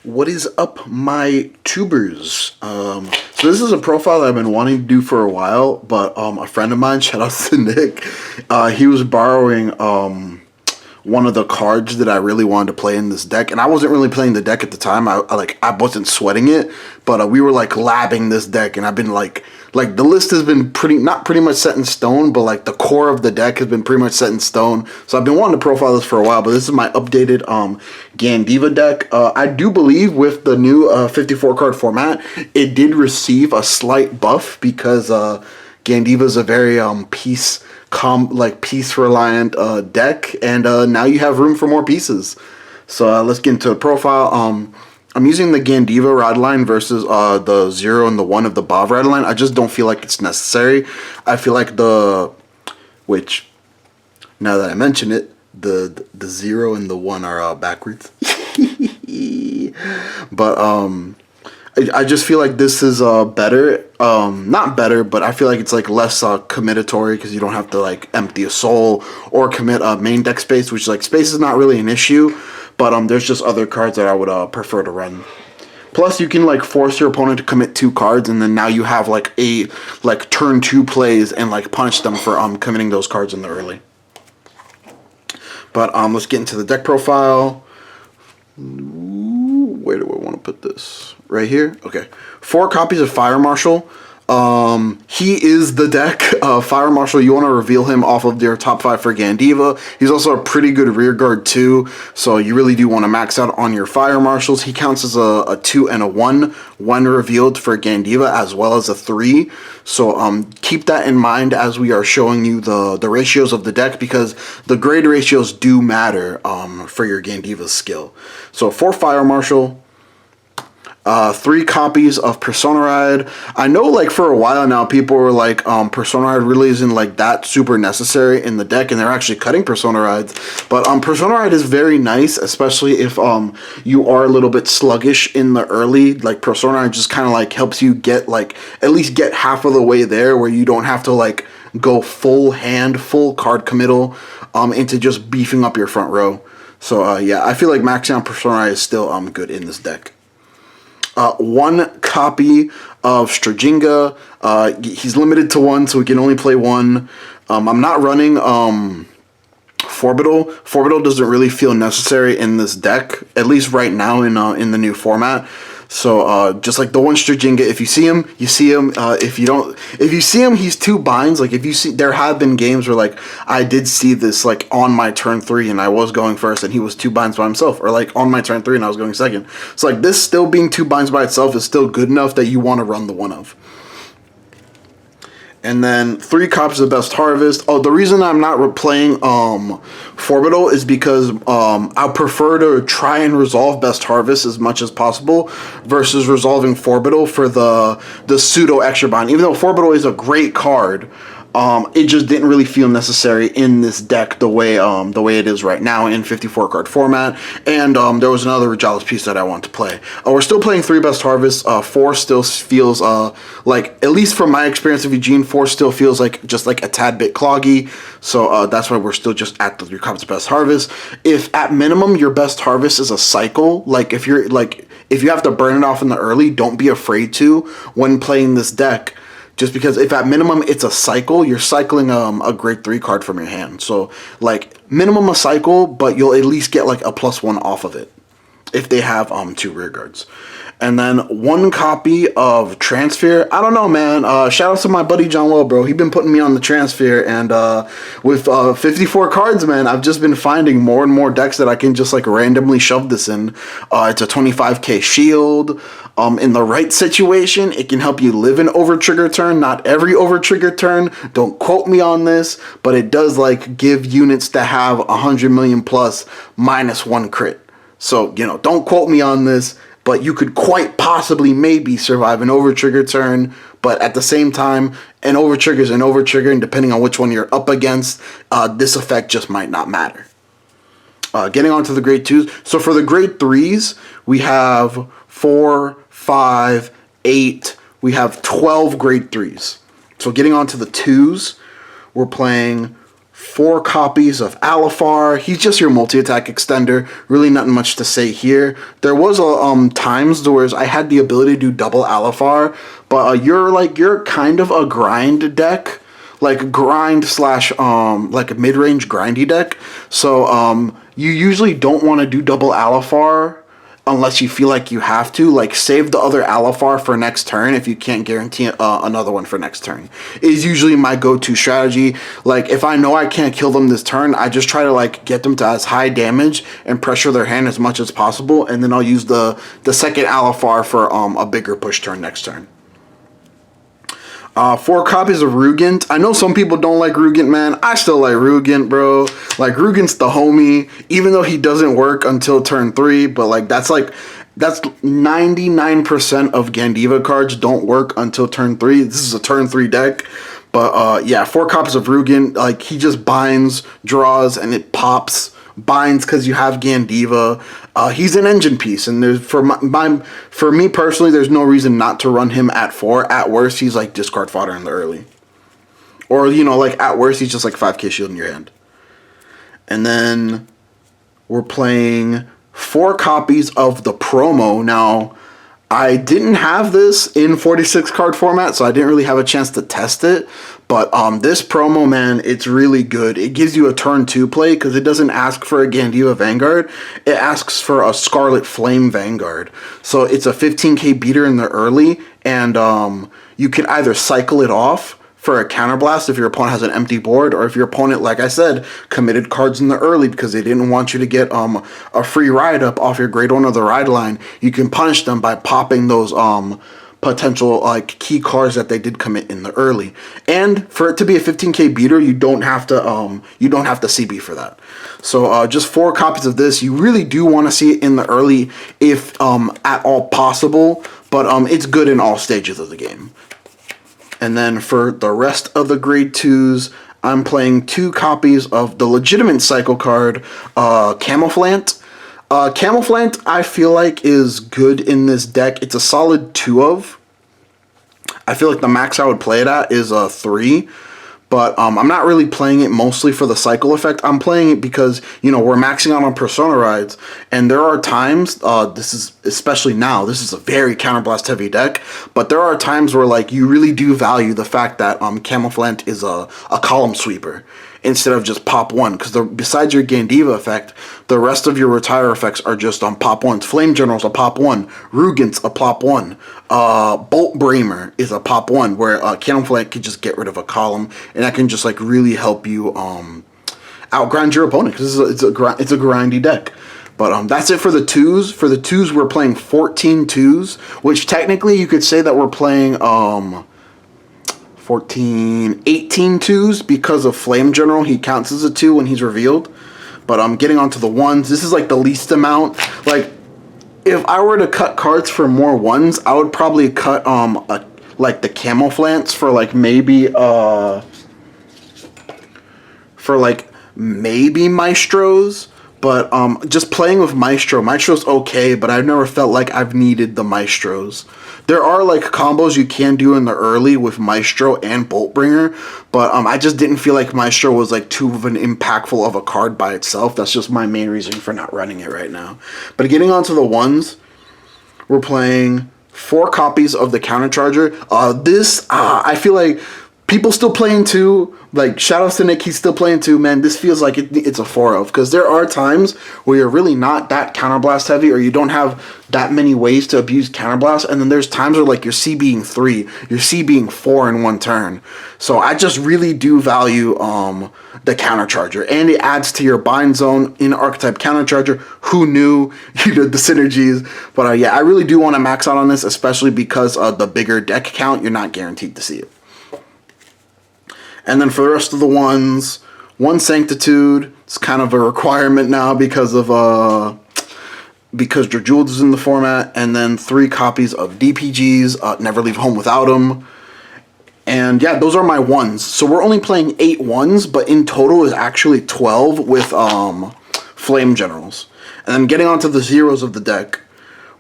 What is up, my tubers? So this is a profile that I've been wanting to do for a while, but a friend of mine, shout out to Nick, he was borrowing one of the cards that I really wanted to play in this deck, and I wasn't really playing the deck at the time. I wasn't sweating it, but we were like labbing this deck, and I've been like the list has been not pretty much set in stone, but like the core of the deck has been pretty much set in stone. So I've been wanting to profile this for a while, but this is my updated GANDEEVA deck. I do believe with the new 54 card format, it did receive a slight buff because GANDEEVA is a very peace reliant deck, and now you have room for more pieces. So let's get into the profile. I'm using the GANDEEVA rad line versus the 0 and the 1 of the BOV rad line. I just don't feel like it's necessary. I feel like which now that I mention it, the 0 and the 1 are backwards. But I just feel like this is better. Not better, but I feel like it's like less committatory because you don't have to like empty a soul or commit main deck space, which like space is not really an issue. But there's just other cards that I would prefer to run. Plus, you can like force your opponent to commit 2 cards, and then now you have like turn 2 plays and like punish them for committing those cards in the early. But let's get into the deck profile. Where do I want to put this? Right here? Okay. 4 copies of Fire Marshal. He is the deck. Fire Marshal, you want to reveal him off of your top 5 for GANDEEVA. He's also a pretty good rear guard too, so you really do want to max out on your Fire Marshals. He counts as a 2 and a 1 when revealed for GANDEEVA, as well as a 3. So keep that in mind as we are showing you the ratios of the deck, because the grade ratios do matter for your GANDEEVA skill. So 4 Fire Marshal. 3 copies of Persona Ride. I know like for a while now people were like Persona Ride really isn't like that super necessary in the deck, and they're actually cutting Persona Rides. But Persona Ride is very nice, especially if you are a little bit sluggish in the early. Like Persona Ride just kind of like helps you get like at least get half of the way there, where you don't have to like go full card committal into just beefing up your front row. So yeah, I feel like maxing out Persona Ride is still good in this deck. 1 copy of Strajinga. He's limited to 1, so we can only play 1. I'm not running Forbital. Forbital doesn't really feel necessary in this deck, at least right now in the new format. So just like the 1 Strajinga, if you see him, you see him. If you see him, he's 2 binds. Like if you see, there have been games where like I did see this like on my turn 3 and I was going first and he was 2 binds by himself, or like on my turn 3 and I was going second. So like this still being 2 binds by itself is still good enough that you want to run the 1 of. And then 3 copies of Best Harvest. Oh, the reason I'm not playing Forbital is because I prefer to try and resolve Best Harvest as much as possible versus resolving Forbital for the pseudo extra bind. Even though Forbital is a great card, it just didn't really feel necessary in this deck the way it is right now in 54 card format. And there was another Regalis piece that I want to play. We're still playing 3 Best Harvest. 4 still feels like, at least from my experience of Eugene, 4 still feels like just like a tad bit cloggy. So that's why we're still just at the 3 copies of Best Harvest. If at minimum your Best Harvest is a cycle, like if you have to burn it off in the early, don't be afraid to when playing this deck. Just because if at minimum it's a cycle, you're cycling a grade 3 card from your hand. So like minimum a cycle, but you'll at least get like a +1 off of it if they have 2 rear guards. And then 1 copy of Transfer. I don't know, man. Shout out to my buddy John Well, bro. He been putting me on the Transfer, and with 54 cards, man, I've just been finding more and more decks that I can just like randomly shove this in. It's a 25k shield. In the right situation, it can help you live an over trigger turn. Not every over trigger turn. Don't quote me on this, but it does like give units that have 100 million plus -1 crit. So don't quote me on this. But you could quite possibly maybe survive an over-trigger turn. But at the same time, an over-trigger is an over-trigger, and depending on which one you're up against, this effect just might not matter. Getting on to the grade 2s. So for the grade 3s, we have 4, 5, 8. We have 12 grade 3s. So getting on to the 2s, we're playing 4 copies of Alifar. He's just your multi-attack extender. Really nothing much to say here. There was times where I had the ability to do double Alifar, but you're kind of a grind deck, like grind slash like a mid-range grindy deck. So you usually don't want to do double Alifar unless you feel like you have to. Like, save the other Alifar for next turn if you can't guarantee another one for next turn, is usually my go-to strategy. Like, if I know I can't kill them this turn, I just try to, like, get them to as high damage and pressure their hand as much as possible, and then I'll use the second Alifar for a bigger push turn next turn. 4 copies of Rugant. I know some people don't like Rugant, man. I still like Rugant, bro. Like, Rugant's the homie, even though he doesn't work until turn 3. But, like, that's 99% of GANDEEVA cards don't work until turn 3. This is a turn 3 deck. But, yeah, 4 copies of Rugant. Like, he just binds, draws, and it pops. Binds because you have GANDEEVA. He's an engine piece, and there's for me personally, there's no reason not to run him at 4. At worst, he's like discard fodder in the early, or like at worst, he's just like 5k shield in your hand. And then we're playing 4 copies of the promo. Now, I didn't have this in 46 card format, so I didn't really have a chance to test it. But this promo, man, it's really good. It gives you a turn 2 play because it doesn't ask for a GANDEEVA Vanguard. It asks for a Scarlet Flame Vanguard. So it's a 15k beater in the early, and you can either cycle it off for a counterblast if your opponent has an empty board, or if your opponent, like I said, committed cards in the early because they didn't want you to get a free ride up off your grade 1 of the ride line. You can punish them by popping those potential like key cards that they did commit in the early. And for it to be a 15k beater, you don't have to CB for that. So just 4 copies of this. You really do want to see it in the early if at all possible, but it's good in all stages of the game. And then for the rest of the grade 2s, I'm playing 2 copies of the legitimate cycle card, Camouflant. Camouflant, I feel like, is good in this deck. It's a solid 2 of. I feel like the max I would play it at is a 3. But I'm not really playing it mostly for the cycle effect. I'm playing it because, we're maxing out on Persona rides. And there are times, this is, especially now, this is a very counterblast heavy deck. But there are times where, like, you really do value the fact that Camouflant is a column sweeper instead of just pop 1. Because besides your GANDEEVA effect, the rest of your retire effects are just on pop 1s. Flame General's a pop 1. Rugant's a pop 1. Bolt Bramer is a pop 1, where Camouflant can just get rid of a column, and that can just like really help you outgrind your opponent, because it's a grindy deck. But that's it for the 2s. For the 2s, we're playing 14 2s, which technically you could say that we're playing 18 2s because of Flame General. He counts as a 2 when he's revealed. But I'm getting onto the 1s. This is like the least amount. Like, if I were to cut cards for more 1s, I would probably cut like the Camouflants for like maybe Maestros. But just playing with Maestro's okay, but I've never felt like I've needed the Maestros. There are like combos you can do in the early with Maestro and Boltbringer, but I just didn't feel like Maestro was like too of an impactful of a card by itself. That's just my main reason for not running it right now. But getting onto the 1s, we're playing 4 copies of the Countercharger. I feel like people still playing 2. Like, shoutouts to Nick, he's still playing 2, man. This feels like it's a 4 of, because there are times where you're really not that counterblast heavy, or you don't have that many ways to abuse counterblast, and then there's times where like you're CBing 3, you're CBing 4 in one turn. So I just really do value the Countercharger, and it adds to your bind zone in Archetype Countercharger. Who knew? The synergies. But yeah, I really do want to max out on this, especially because the bigger deck count, you're not guaranteed to see it. And then for the rest of the 1s, 1 Sanctitude. It's kind of a requirement now because Drajuled is in the format. And then 3 copies of DPGs. Never Leave Home Without Them. And yeah, those are my 1s. So we're only playing 8 1s, but in total is actually 12 with Flame Generals. And then getting onto the 0s of the deck,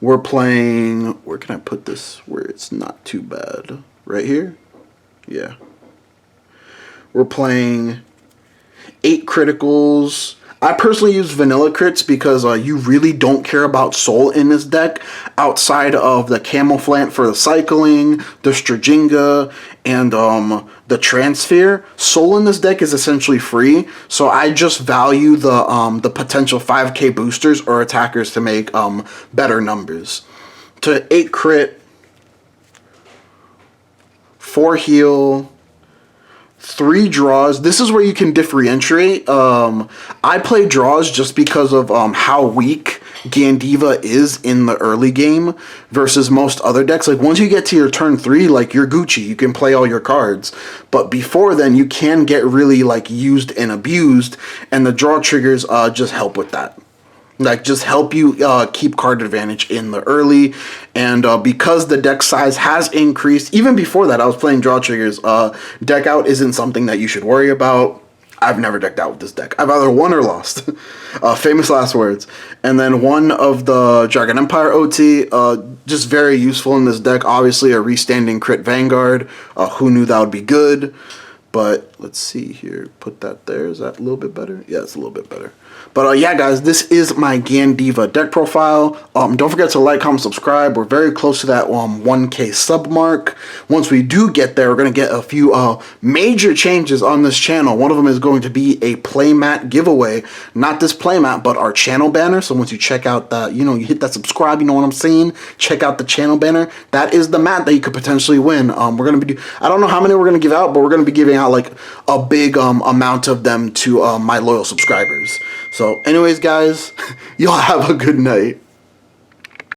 we're playing... Where can I put this where it's not too bad? Right here? Yeah. We're playing 8 criticals. I personally use vanilla crits because you really don't care about soul in this deck outside of the Camouflage for the cycling, the Strajinga, and the Transfer. Soul in this deck is essentially free, so I just value the potential 5k boosters or attackers to make better numbers. To 8 crit, 4 heal, 3 draws. This is where you can differentiate. I play draws just because of how weak GANDEEVA is in the early game versus most other decks. Like, once you get to your turn 3, like, you're Gucci. You can play all your cards. But before then, you can get really, like, used and abused, and the draw triggers just help with that. Like, just help you keep card advantage in the early. And because the deck size has increased, even before that I was playing draw triggers, deck out isn't something that you should worry about. I've never decked out with this deck. I've either won or lost. Famous last words. And then one of the Dragon Empire OT, just very useful in this deck. Obviously a restanding crit Vanguard. Who knew that would be good? But let's see here. Put that there. Is that a little bit better? Yeah, it's a little bit better. But yeah, guys, this is my GANDEEVA deck profile. Don't forget to like, comment, subscribe. We're very close to that 1k sub mark. Once we do get there, we're going to get a few major changes on this channel. One of them is going to be a playmat giveaway. Not this playmat, but our channel banner. So once you check out that, you hit that subscribe, you know what I'm saying? Check out the channel banner. That is the mat that you could potentially win. We're going to be, I don't know how many we're going to give out, but we're going to be giving out like a big amount of them to my loyal subscribers. So anyways, guys, y'all have a good night.